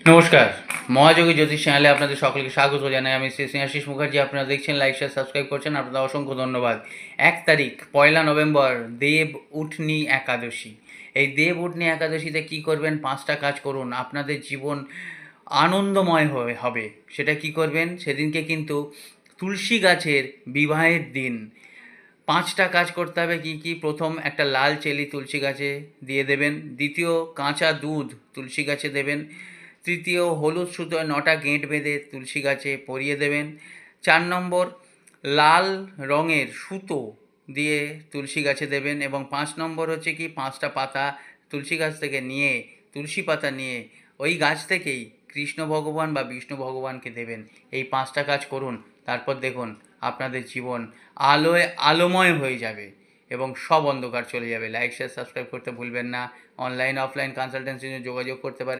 নমস্কার, মহাযোগী জ্যোতিষ চ্যানেলে আপনাদের সকলকে স্বাগত জানাই। আমি শ্রী স্নেহাশিস মুখার্জি। আপনারা দেখছেন, লাইক, শেয়ার, সাবস্ক্রাইব করছেন, আপনাদের অসংখ্য ধন্যবাদ। 1 তারিখ 1 নভেম্বর দেব উঠনি একাদশী। এই দেব উঠনি একাদশীতে কী করবেন? 5টা কাজ করুন, আপনাদের জীবন আনন্দময় হবে। সেটা কি করবেন? সেদিনকে কিন্তু তুলসী গাছের বিবাহের দিন। 5টা কাজ করতে হবে। কি কি? প্রথম, একটা লাল চেলি তুলসী গাছে দিয়ে দেবেন। দ্বিতীয়, কাঁচা দুধ তুলসী গাছে দেবেন। তৃতীয়, হলুদ সুতোয় 9টা গেঁট বেঁধে তুলসী গাছে পরিয়ে দেবেন। 4 নম্বর, লাল রঙের সুতো দিয়ে তুলসী গাছে দেবেন। এবং 5 নম্বর হচ্ছে কি, 5টা পাতা তুলসী গাছ থেকে নিয়ে, তুলসী পাতা নিয়ে ওই গাছ থেকেই কৃষ্ণ ভগবান বা বিষ্ণু ভগবানকে দেবেন। এই 5টা কাজ করুন, তারপর দেখুন আপনাদের জীবন আলোয় আলোময় হয়ে যাবে এবং সব অন্ধকার চলে যাবে। লাইক, শেয়ার, সাবস্ক্রাইব করতে ভুলবেন না। অনলাইন অফলাইন কনসালটেন্সির জন্য যোগাযোগ করতে পারেন।